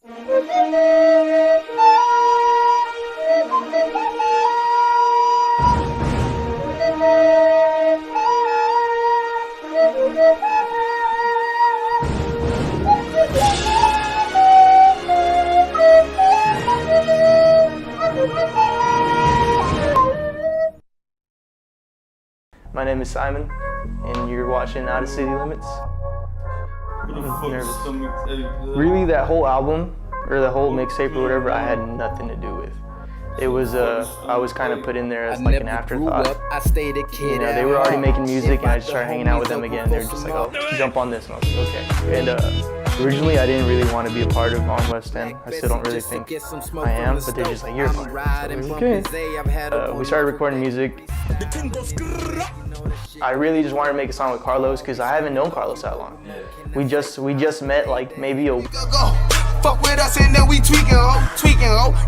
My name is Simon, and you're watching OuttaCityLimits. I'm nervous. Really, that whole album, or the whole mixtape or whatever, I had nothing to do with. It was, I was kind of put in there as like an afterthought. You know, they were already making music, and I just started hanging out with them again. They were just like, oh, jump on this, and I was like, okay. And originally, I didn't really want to be a part of OnWestEnd. I still don't really think I am, but they're just like, you're a part. So okay. We started recording music. I really just wanted to make a song with Carlos because I haven't known Carlos that long. We just met like maybe a fuck with us and then we tweaking, ho.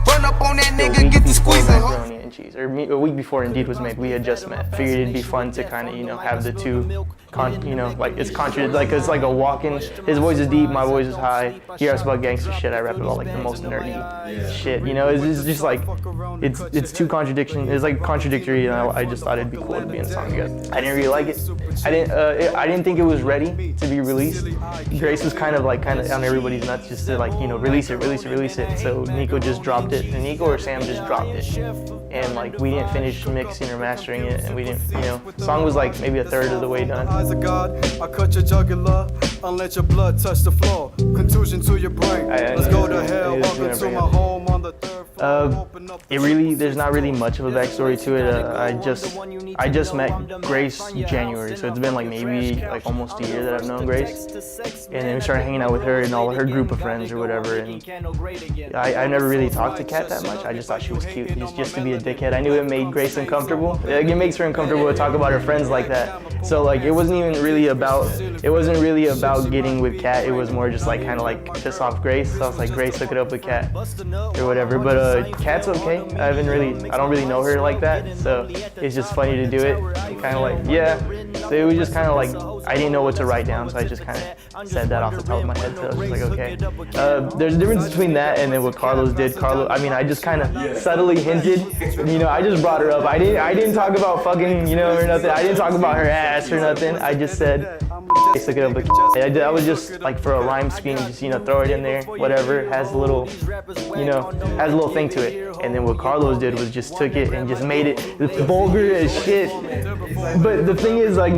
Run up on that nigga, get the squeezing, ho. Macaroni and cheese, or a week before Indeed was made, we had just met. Figured it'd be fun to kind of, you know, have the two, like it's like a walk-in. His voice is deep, my voice is high. He raps about gangster shit, I rap about like the most nerdy shit. You know, it's just like it's two contradictions. It's like contradictory, and I just thought it'd be cool to be in a song together. I didn't really like it. I didn't think it was ready to be released. Grace was kind of on everybody's nuts just to like, you know, release it. So Nico just dropped it, and Nico or Sam just dropped it, and like we didn't finish mixing or mastering it, and we didn't, you know, the song was like maybe a third of the way done. I cut your jugular and let your blood touch the floor. Contusion to your brain. Let's go to hell. Welcome to my home on the third floor. There's not really much of a backstory to it. I just met Grace in January, so it's been like maybe like almost a year that I've known Grace, and then we started hanging out with her and all her group of friends or whatever. And I never really talked to Kat that much. I just thought she was cute, just to be a dickhead. I knew it made Grace uncomfortable. Like, it makes her uncomfortable to talk about her friends like that. So like it wasn't really about getting with Kat. It was more just like kind of like piss off Grace. So I was like, Grace, hook it up with Kat or whatever. But Kat's okay. I don't really know her like that. So it's just funny to do it. Kind of like, yeah. So it was just kind of like, I didn't know what to write down, so I just kind of said that off the top of my head. So I was just like, okay. There's a difference between that and then what Carlos did. I just kind of subtly hinted. You know, I just brought her up. I didn't talk about fucking, you know, or nothing. I didn't talk about her ass or nothing. I just said, look it up. I was just like for a rhyme scheme, just, you know, throw it in there, whatever, has a little, you know, has a little thing to it. And then what Carlos did was just took it and just made it vulgar as shit. But the thing is, like,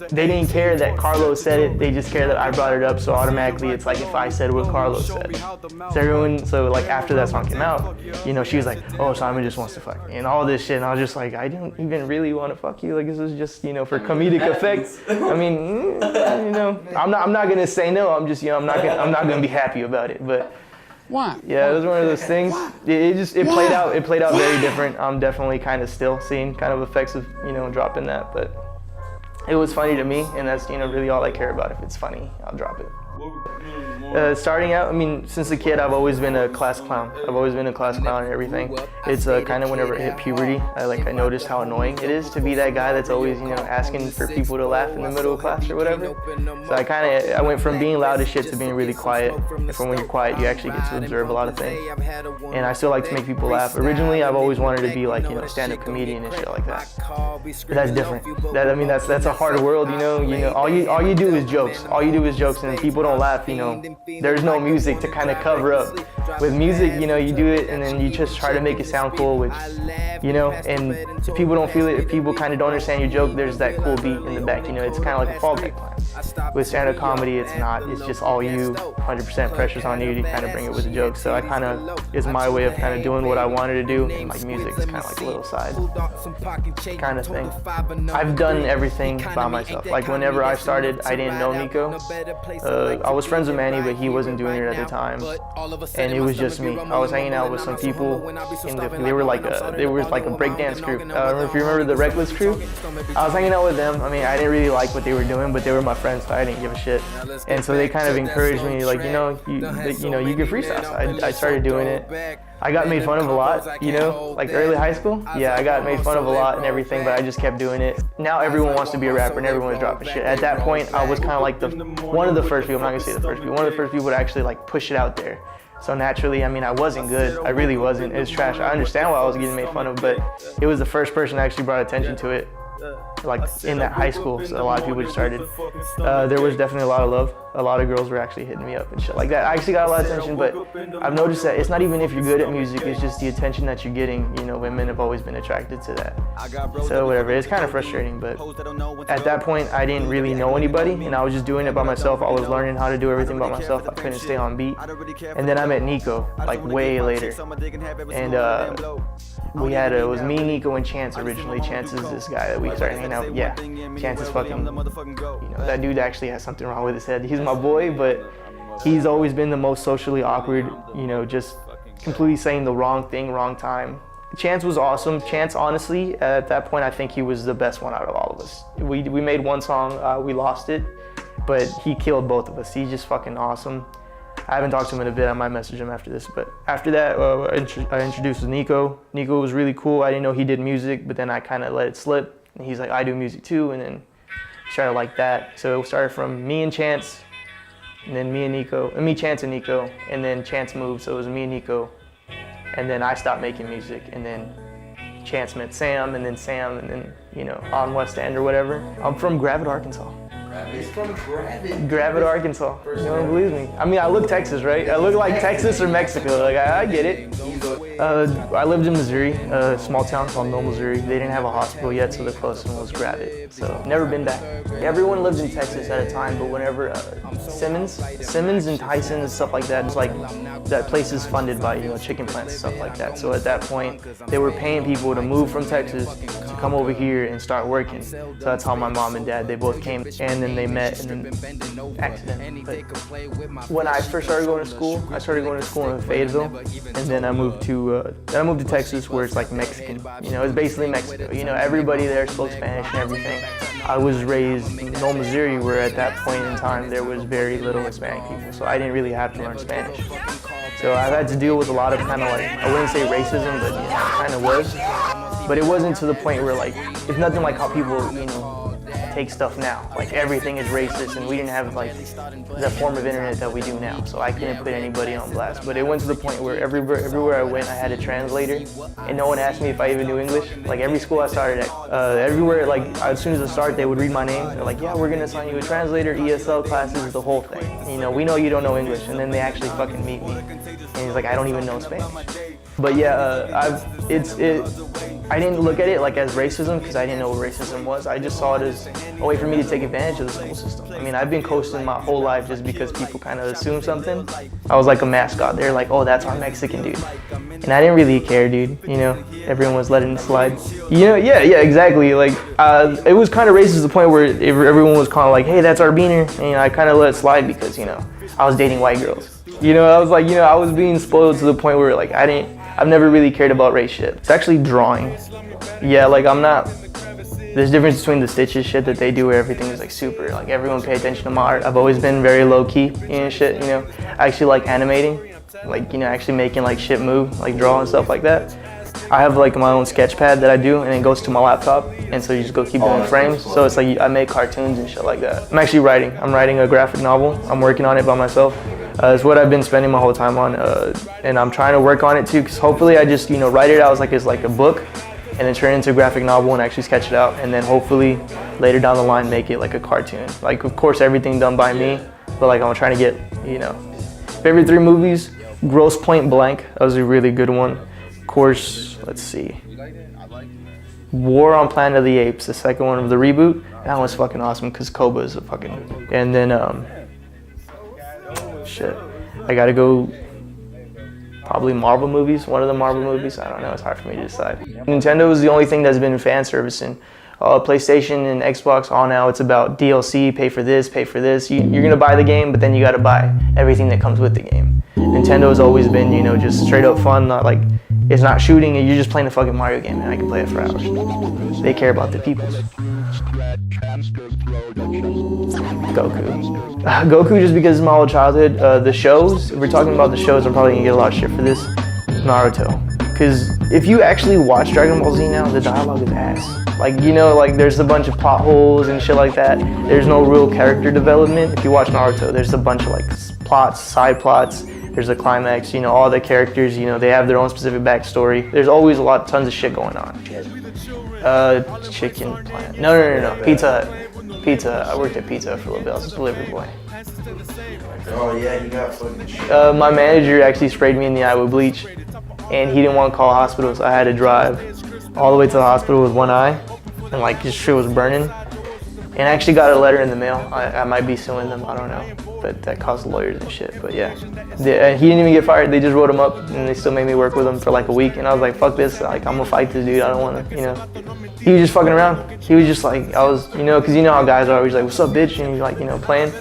they didn't care that Carlos said it, they just care that I brought it up, so automatically it's like if I said what Carlos said. So like after that song came out, you know, she was like, oh, Simon just wants to fuck me and all this shit, and I was just like, I don't even really want to fuck you, like this is just, you know, for comedic effect. I mean, you know, I'm not gonna say no, I'm just, you know, I'm not gonna be happy about it, but why? Yeah, it was one of those things. It played out very different. I'm definitely kind of still seeing kind of effects of, you know, dropping that, but it was funny to me, and that's, you know, really all I care about. If it's funny, I'll drop it. Starting out, I mean, since a kid, I've always been a class clown. I've always been a class clown and everything. It's kind of whenever I hit puberty, I noticed how annoying it is to be that guy that's always, you know, asking for people to laugh in the middle of class or whatever. So I went from being loud as shit to being really quiet. And from when you're quiet, you actually get to observe a lot of things. And I still like to make people laugh. Originally, I've always wanted to be like, you know, a stand-up comedian and shit like that. But that's different. That's a harder world, you know. All you do is jokes. All you do is jokes, and if people don't laugh, you know, there's no music to kind of cover up. With music, you know, you do it and then you just try to make it sound cool, which, you know, and if people don't feel it, if people kind of don't understand your joke, there's that cool beat in the back, you know, it's kind of like a fallback plan. With stand-up comedy, it's not, it's just all you, 100% pressure's on you to kind of bring it with a joke. So it's my way of kind of doing what I wanted to do, and like music is kind of like a little side kind of thing. I've done everything by myself. Like whenever I started, I didn't know Nico. I was friends with Manny, but he wasn't doing it at the time, and it was just me. I was hanging out with some people, and they were like a breakdance group. I don't know if you remember the Reckless crew. I was hanging out with them. I mean, I didn't really like what they were doing, but they were my friends, so I didn't give a shit. And so they kind of encouraged me, like, you know, you can freestyle. So I started doing it. I got made fun of a lot, you know, like early high school. Yeah, I got made fun of a lot and everything, but I just kept doing it. Now everyone wants to be a rapper and everyone's dropping shit. At that point, I was kind of like one of the first people, I'm not gonna say the first people, one of the first people to actually like push it out there. So naturally, I mean, I wasn't good. I really wasn't. It was trash. I understand why I was getting made fun of, but it was the first person that actually brought attention to it, like in that high school. So a lot of people just started. There was definitely a lot of love. A lot of girls were actually hitting me up and shit like that. I actually got a lot of attention, but I've noticed that it's not even if you're good at music, it's just the attention that you're getting. You know, women have always been attracted to that. So whatever, it's kind of frustrating, but at that point, I didn't really know anybody, and I was just doing it by myself. I was learning how to do everything by myself. I couldn't stay on beat. And then I met Nico, like way later. And it was me, Nico, and Chance originally. Chance is this guy that we started hanging out with. Yeah, Chance is fucking, you know, that dude actually has something wrong with his head. He's my boy, but he's always been the most socially awkward, you know, just completely saying the wrong thing, wrong time. Chance was awesome. Chance, honestly, at that point, I think he was the best one out of all of us. We made one song, we lost it, but he killed both of us. He's just fucking awesome. I haven't talked to him in a bit. I might message him after this. But after that, I introduced Nico. Nico was really cool. I didn't know he did music, but then I kind of let it slip. And he's like, I do music too, and then he started like that. So it started from me and Chance, and then me, Chance, and Nico, and then Chance moved, so it was me and Nico, and then I stopped making music, and then Chance met Sam, and then, you know, OnWestEnd or whatever. I'm from Gravette, Arkansas. He's from Gravette. Gravette, Arkansas. No one believes me. I mean, I look Texas, right? I look like Texas or Mexico. Like, I get it. I lived in Missouri, a small town called Mill, Missouri. They didn't have a hospital yet, so the closest one was Gravette. So, never been back. Everyone lived in Texas at a time, but whenever Simmons and Tyson and stuff like that, it's like that place is funded by, you know, chicken plants and stuff like that. So at that point, they were paying people to move from Texas to come over here and start working. So that's how my mom and dad, they both came, and then they met, and then accident. But when I first started going to school, I started going to school in Fayetteville, and then I moved to Texas, where it's like Mexican. You know, it's basically Mexico. You know, everybody there spoke Spanish and everything. I was raised in Mill, Missouri, where at that point in time there was very little Hispanic people, so I didn't really have to learn Spanish. So I've had to deal with a lot of kind of like, I wouldn't say racism, but you know, it kind of was. But it wasn't to the point where like, it's nothing like how people, you know, take stuff now. Like everything is racist, and we didn't have like the form of internet that we do now, so I couldn't put anybody on blast. But it went to the point where everywhere I went, I had a translator, and no one asked me if I even knew English. Like every school I started at, everywhere, like as soon as I started, they would read my name. They're like, yeah, we're gonna assign you a translator, ESL classes, the whole thing. You know, we know you don't know English, and then they actually fucking meet me, and he's like, I don't even know Spanish. But yeah, I didn't look at it like as racism, because I didn't know what racism was. I just saw it as a way for me to take advantage of the school system. I mean, I've been coasting my whole life just because people kind of assume something. I was like a mascot. They're like, oh, that's our Mexican dude. And I didn't really care, dude. You know, everyone was letting it slide. You know, yeah, exactly. Like, it was kind of racist to the point where everyone was kind of like, hey, that's our beaner. And I kind of let it slide because, you know, I was dating white girls. You know, I was like, you know, I was being spoiled to the point where like I've never really cared about race shit. It's actually drawing. Yeah, like there's a difference between the stitches shit that they do where everything is like super, like everyone pay attention to my art. I've always been very low key, you know, shit, you know. I actually like animating, like, you know, actually making like shit move, like draw and stuff like that. I have like my own sketch pad that I do, and it goes to my laptop, and so you just go keep doing frames. So it's like I make cartoons and shit like that. I'm actually writing. I'm writing a graphic novel. I'm working on it by myself. It's what I've been spending my whole time on, and I'm trying to work on it too, because hopefully I just, you know, write it out as like a book, and then turn it into a graphic novel and actually sketch it out, and then hopefully later down the line make it like a cartoon. Like, of course, everything done by me, but like I'm trying to get, you know, favorite 3 movies. Grosse Point Blank, that was a really good one. Of course, let's see, War on Planet of the Apes, the second one of the reboot. That one's fucking awesome because Koba is a fucking. And then shit, I gotta go. Probably Marvel movies, one of the Marvel movies. I don't know, it's hard for me to decide. Nintendo is the only thing that's been fan servicing. PlayStation and Xbox, all now it's about DLC, pay for this, pay for this. You're gonna buy the game, but then you gotta buy everything that comes with the game. Nintendo has always been, you know, just straight up fun, not like, it's not shooting and you're just playing a fucking Mario game and I can play it for hours. They care about the people. Goku. Goku just because it's my whole childhood. The shows, if we're talking about the shows, I'm probably gonna get a lot of shit for this. Naruto. Because if you actually watch Dragon Ball Z now, the dialogue is ass. Like, you know, like there's a bunch of plot holes and shit like that. There's no real character development. If you watch Naruto, there's a bunch of like plots, side plots. There's a climax, you know, all the characters, you know, they have their own specific backstory. There's always tons of shit going on. Chicken plant. No. Pizza Hut. Pizza Hut. I worked at Pizza Hut for a little bit. I was a delivery boy. Oh yeah, you got fucking shit. My manager actually sprayed me in the eye with bleach, and he didn't want to call a hospital, so I had to drive all the way to the hospital with one eye, and like his shit was burning. And I actually got a letter in the mail. I might be suing them, I don't know, but that costs lawyers and shit. But yeah, he didn't even get fired. They just wrote him up, and they still made me work with him for like a week. And I was like, fuck this, like I'm gonna fight this dude. I don't want to, you know. He was just fucking around. He was just like, I was, you know, because you know how guys are always like, what's up, bitch, and he's like, you know, playing.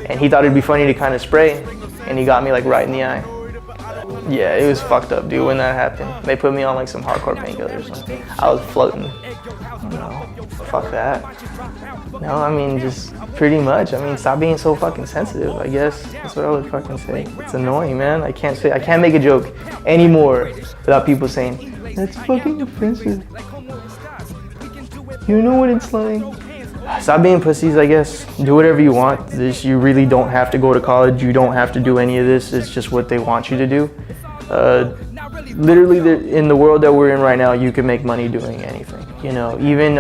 And he thought it'd be funny to kind of spray, and he got me like right in the eye. Yeah, it was fucked up, dude, when that happened. They put me on like some hardcore painkillers or something. I was floating. No, fuck that. No, I mean, just pretty much. I mean, stop being so fucking sensitive, I guess. That's what I would fucking say. It's annoying, man. I can't make a joke anymore without people saying, that's fucking offensive. You know what it's like. Stop being pussies, I guess. Do whatever you want. You really don't have to go to college. You don't have to do any of this. It's just what they want you to do. Literally, in the world that we're in right now, you can make money doing anything. You know, even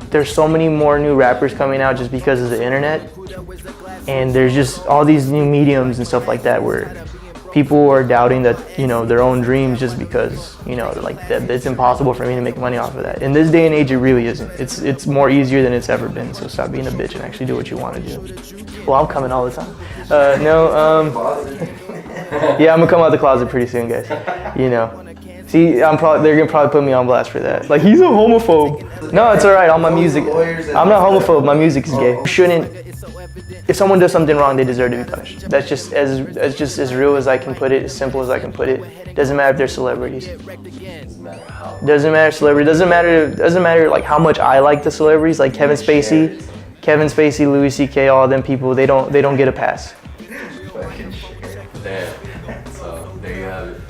there's so many more new rappers coming out just because of the internet. And there's just all these new mediums and stuff like that where people are doubting that, you know, their own dreams just because, you know, like that it's impossible for me to make money off of that. In this day and age, it really isn't. It's more easier than it's ever been. So stop being a bitch and actually do what you want to do. Well, I'm coming all the time. Yeah, I'm gonna come out the closet pretty soon, guys. You know. See, they're gonna probably put me on blast for that. Like, he's a homophobe. No, it's all right. All my music. I'm not homophobe. My music is gay. You shouldn't. If someone does something wrong, they deserve to be punished. That's just as real as I can put it, as simple as I can put it. Doesn't matter if they're celebrities. Doesn't matter celebrity. Doesn't matter like how much I like the celebrities, like Kevin Spacey, Louis C.K., all them people. They don't get a pass. Damn. So there you have it.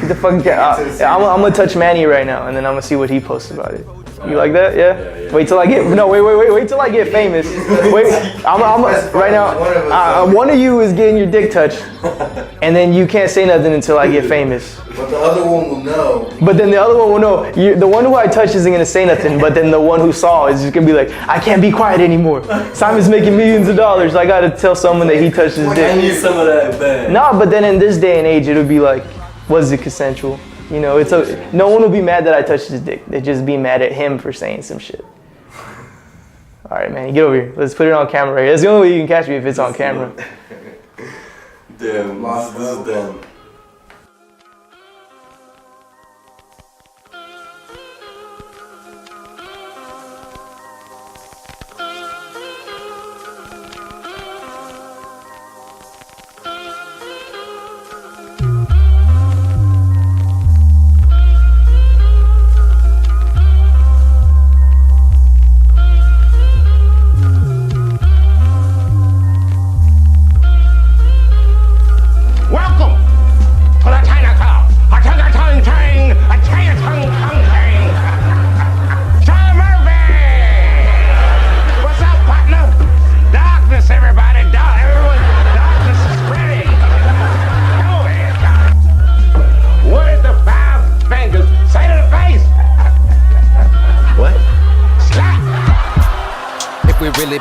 Get the fucking cat. I'm gonna touch Manny right now, and then I'm gonna see what he posts about it. You like that? Yeah. Wait till I get wait till I get famous. Wait, I'm right now. One of you is getting your dick touched, and then you can't say nothing until I get famous. But the other one will know. But then the other one will know. The one who I touched isn't gonna say nothing, but then the one who saw is just gonna be like, I can't be quiet anymore. Simon's making millions of dollars. I gotta tell someone that he touched his dick. I need some of that bad. Nah, but then in this day and age, it'll be like, was it consensual? You know, no one will be mad that I touched his dick. They'd just be mad at him for saying some shit. All right, man, get over here. Let's put it on camera right here. That's the only way you can catch me if it's on camera. Damn, this is damn.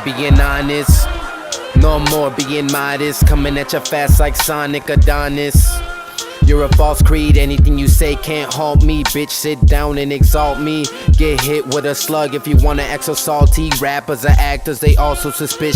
Being honest, no more being modest, coming at you fast like Sonic Adonis. You're a false creed, anything you say can't haunt me. Bitch, sit down and exalt me. Get hit with a slug if you wanna act so salty. Rappers are actors, they also suspicious.